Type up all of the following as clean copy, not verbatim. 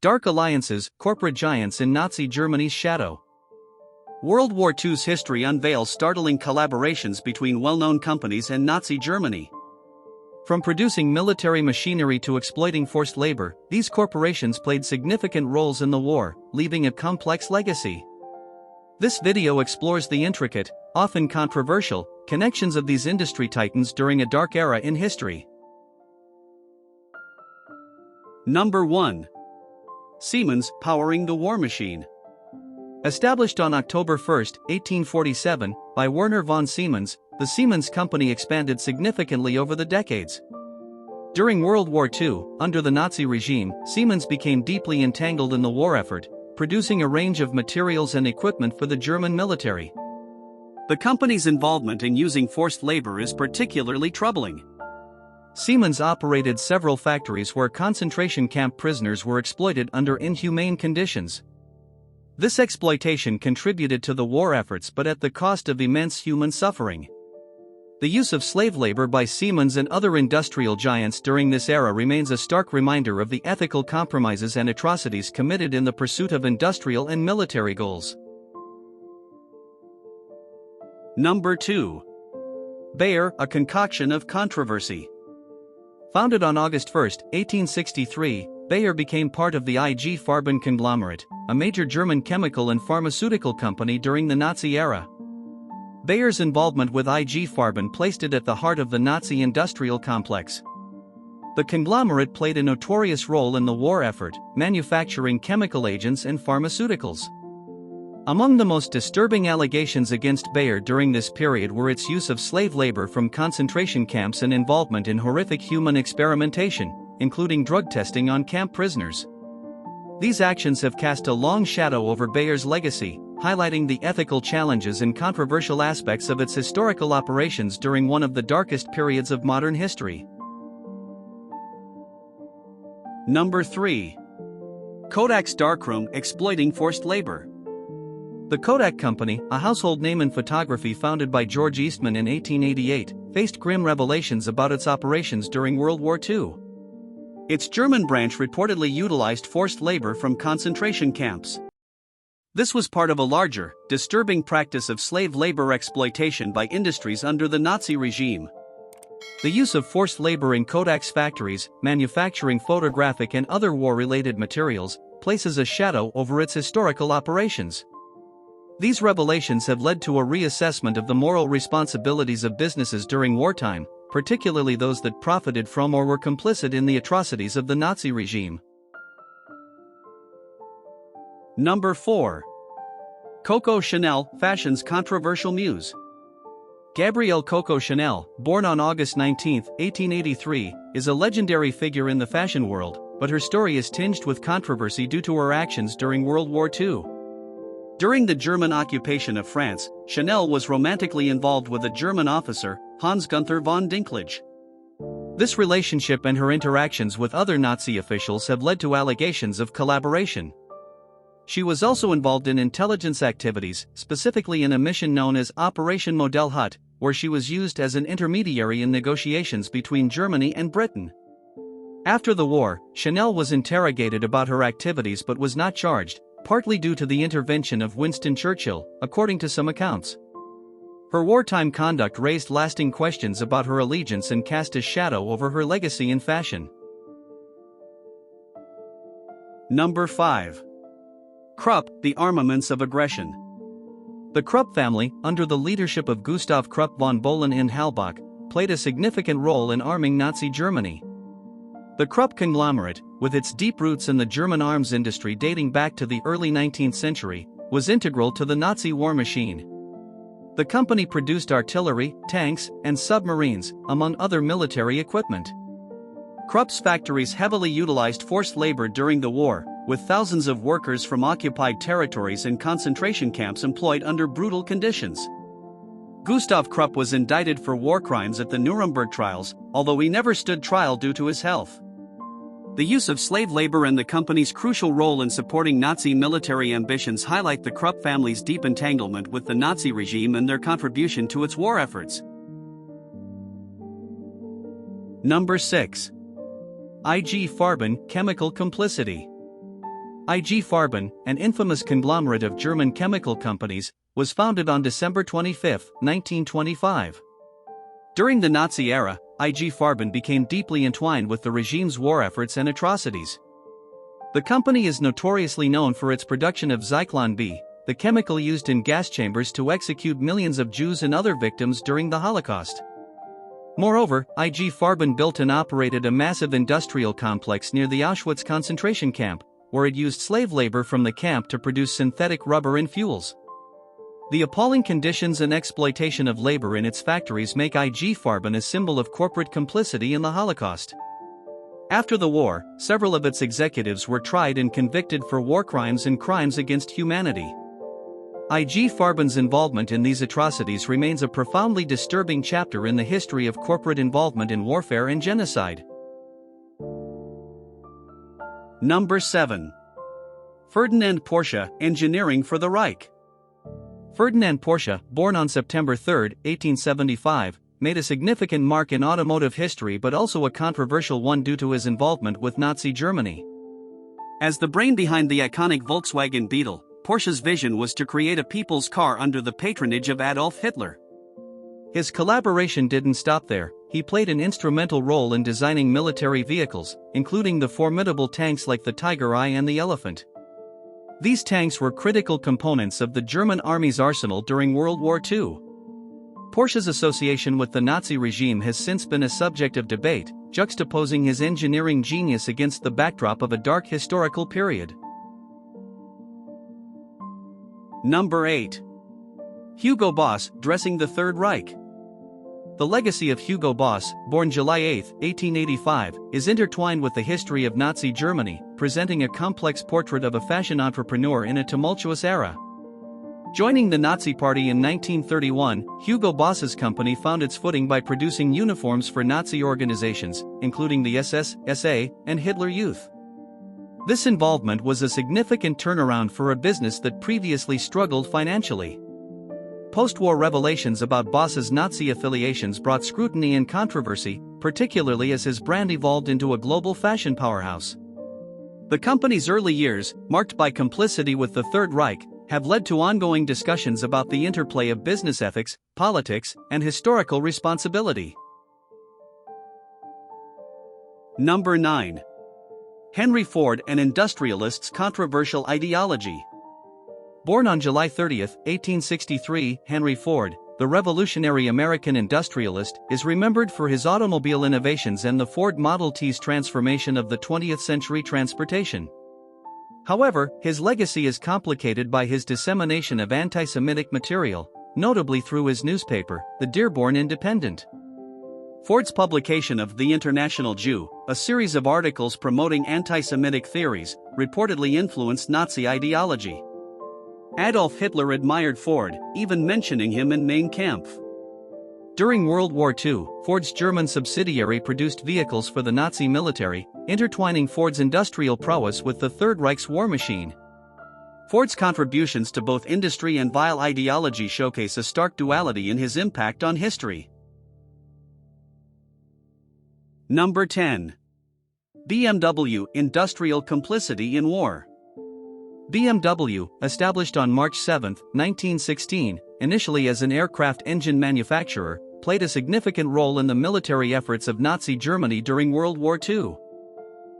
Dark alliances, corporate giants in Nazi Germany's shadow. World War II's history unveils startling collaborations between well-known companies and Nazi Germany. From producing military machinery to exploiting forced labor, these corporations played significant roles in the war, leaving a complex legacy. This video explores the intricate, often controversial, connections of these industry titans during a dark era in history. Number 1. Siemens, powering the war machine. Established on October 1, 1847, by Werner von Siemens, the Siemens company expanded significantly over the decades. During World War II, under the Nazi regime, Siemens became deeply entangled in the war effort, producing a range of materials and equipment for the German military. The company's involvement in using forced labor is particularly troubling. Siemens operated several factories where concentration camp prisoners were exploited under inhumane conditions. This exploitation contributed to the war efforts but at the cost of immense human suffering. The use of slave labor by Siemens and other industrial giants during this era remains a stark reminder of the ethical compromises and atrocities committed in the pursuit of industrial and military goals. Number 2. Bayer, a concoction of controversy. Founded on August 1, 1863, Bayer became part of the IG Farben conglomerate, a major German chemical and pharmaceutical company during the Nazi era. Bayer's involvement with IG Farben placed it at the heart of the Nazi industrial complex. The conglomerate played a notorious role in the war effort, manufacturing chemical agents and pharmaceuticals. Among the most disturbing allegations against Bayer during this period were its use of slave labor from concentration camps and involvement in horrific human experimentation, including drug testing on camp prisoners. These actions have cast a long shadow over Bayer's legacy, highlighting the ethical challenges and controversial aspects of its historical operations during one of the darkest periods of modern history. Number 3. Kodak's darkroom, exploiting forced labor. The Kodak Company, a household name in photography founded by George Eastman in 1888, faced grim revelations about its operations during World War II. Its German branch reportedly utilized forced labor from concentration camps. This was part of a larger, disturbing practice of slave labor exploitation by industries under the Nazi regime. The use of forced labor in Kodak's factories, manufacturing photographic and other war-related materials, places a shadow over its historical operations. These revelations have led to a reassessment of the moral responsibilities of businesses during wartime, particularly those that profited from or were complicit in the atrocities of the Nazi regime. Number 4. Coco Chanel, fashion's controversial muse. Gabrielle Coco Chanel, born on August 19, 1883, is a legendary figure in the fashion world, but her story is tinged with controversy due to her actions during World War II. During the German occupation of France, Chanel was romantically involved with a German officer, Hans Gunther von Dinklage. This relationship and her interactions with other Nazi officials have led to allegations of collaboration. She was also involved in intelligence activities, specifically in a mission known as Operation Model Hut, where she was used as an intermediary in negotiations between Germany and Britain. After the war, Chanel was interrogated about her activities but was not charged, partly due to the intervention of Winston Churchill, according to some accounts. Her wartime conduct raised lasting questions about her allegiance and cast a shadow over her legacy in fashion. Number 5. CRUP, the armaments of aggression. The Krupp family, under the leadership of Gustav Krupp von Bohlen und Halbach, played a significant role in arming Nazi Germany. The Krupp conglomerate, with its deep roots in the German arms industry dating back to the early 19th century, was integral to the Nazi war machine. The company produced artillery, tanks, and submarines, among other military equipment. Krupp's factories heavily utilized forced labor during the war, with thousands of workers from occupied territories and concentration camps employed under brutal conditions. Gustav Krupp was indicted for war crimes at the Nuremberg trials, although he never stood trial due to his health. The use of slave labor and the company's crucial role in supporting Nazi military ambitions highlight the Krupp family's deep entanglement with the Nazi regime and their contribution to its war efforts. Number 6. IG Farben, chemical complicity. IG Farben, an infamous conglomerate of German chemical companies, was founded on December 25, 1925. During the Nazi era, IG Farben became deeply entwined with the regime's war efforts and atrocities. The company is notoriously known for its production of Zyklon B, the chemical used in gas chambers to execute millions of Jews and other victims during the Holocaust. Moreover, IG Farben built and operated a massive industrial complex near the Auschwitz concentration camp, where it used slave labor from the camp to produce synthetic rubber and fuels. The appalling conditions and exploitation of labor in its factories make IG Farben a symbol of corporate complicity in the Holocaust. After the war, several of its executives were tried and convicted for war crimes and crimes against humanity. IG Farben's involvement in these atrocities remains a profoundly disturbing chapter in the history of corporate involvement in warfare and genocide. Number 7. Ferdinand Porsche, engineering for the Reich. Ferdinand Porsche, born on September 3, 1875, made a significant mark in automotive history but also a controversial one due to his involvement with Nazi Germany. As the brain behind the iconic Volkswagen Beetle, Porsche's vision was to create a people's car under the patronage of Adolf Hitler. His collaboration didn't stop there. He played an instrumental role in designing military vehicles, including the formidable tanks like the Tiger I and the Elephant. These tanks were critical components of the German army's arsenal during World War II. Porsche's association with the Nazi regime has since been a subject of debate, juxtaposing his engineering genius against the backdrop of a dark historical period. Number 8. Hugo Boss, dressing the Third Reich. The legacy of Hugo Boss, born July 8, 1885, is intertwined with the history of Nazi Germany, presenting a complex portrait of a fashion entrepreneur in a tumultuous era. Joining the Nazi Party in 1931, Hugo Boss's company found its footing by producing uniforms for Nazi organizations, including the SS, SA, and Hitler Youth. This involvement was a significant turnaround for a business that previously struggled financially. Post-war revelations about Boss's Nazi affiliations brought scrutiny and controversy, particularly as his brand evolved into a global fashion powerhouse. The company's early years, marked by complicity with the Third Reich, have led to ongoing discussions about the interplay of business ethics, politics, and historical responsibility. Number 9. Henry Ford, an industrialist's controversial ideology. Born on July 30, 1863, Henry Ford, the revolutionary American industrialist, is remembered for his automobile innovations and the Ford Model T's transformation of the 20th century transportation. However, his legacy is complicated by his dissemination of anti-Semitic material, notably through his newspaper, the Dearborn Independent. Ford's publication of The International Jew, a series of articles promoting anti-Semitic theories, reportedly influenced Nazi ideology. Adolf Hitler admired Ford, even mentioning him in Mein Kampf. During World War II, Ford's German subsidiary produced vehicles for the Nazi military, intertwining Ford's industrial prowess with the Third Reich's war machine. Ford's contributions to both industry and vile ideology showcase a stark duality in his impact on history. Number 10. BMW, industrial complicity in war. BMW, established on March 7, 1916, initially as an aircraft engine manufacturer, played a significant role in the military efforts of Nazi Germany during World War II.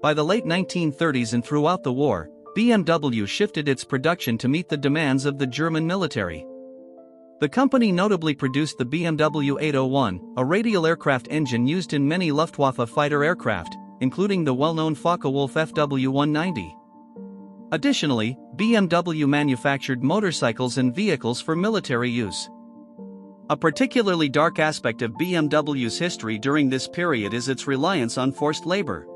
By the late 1930s and throughout the war, BMW shifted its production to meet the demands of the German military. The company notably produced the BMW 801, a radial aircraft engine used in many Luftwaffe fighter aircraft, including the well-known Focke-Wulf FW-190. Additionally, BMW manufactured motorcycles and vehicles for military use. A particularly dark aspect of BMW's history during this period is its reliance on forced labor.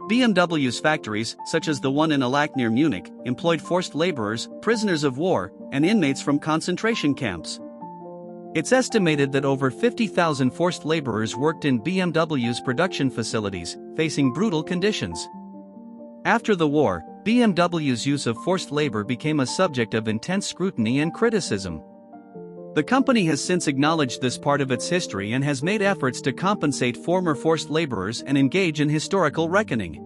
BMW's factories, such as the one in Allach near Munich, employed forced laborers, prisoners of war, and inmates from concentration camps. It's estimated that over 50,000 forced laborers worked in BMW's production facilities, facing brutal conditions. After the war, BMW's use of forced labor became a subject of intense scrutiny and criticism. The company has since acknowledged this part of its history and has made efforts to compensate former forced laborers and engage in historical reckoning.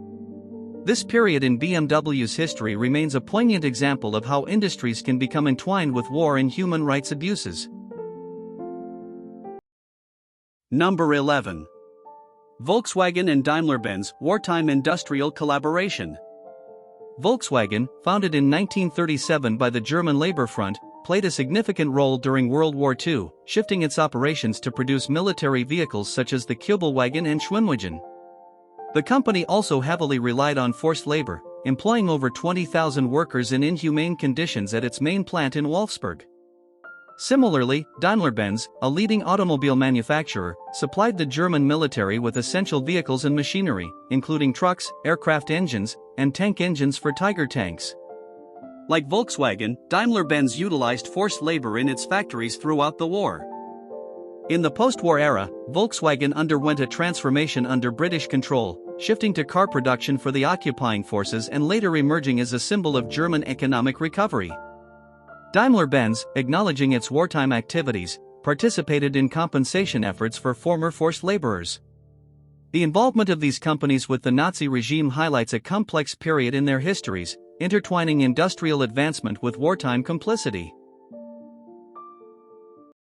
This period in BMW's history remains a poignant example of how industries can become entwined with war and human rights abuses. Number 11. Volkswagen and Daimler-Benz wartime industrial collaboration. Volkswagen, founded in 1937 by the German Labor Front, played a significant role during World War II, shifting its operations to produce military vehicles such as the Kübelwagen and Schwimmwagen. The company also heavily relied on forced labor, employing over 20,000 workers in inhumane conditions at its main plant in Wolfsburg. Similarly, Daimler-Benz, a leading automobile manufacturer, supplied the German military with essential vehicles and machinery, including trucks, aircraft engines, and tank engines for Tiger tanks. Like Volkswagen, Daimler-Benz utilized forced labor in its factories throughout the war. In the post-war era, Volkswagen underwent a transformation under British control, shifting to car production for the occupying forces and later emerging as a symbol of German economic recovery. Daimler-Benz, acknowledging its wartime activities, participated in compensation efforts for former forced laborers. The involvement of these companies with the Nazi regime highlights a complex period in their histories, intertwining industrial advancement with wartime complicity.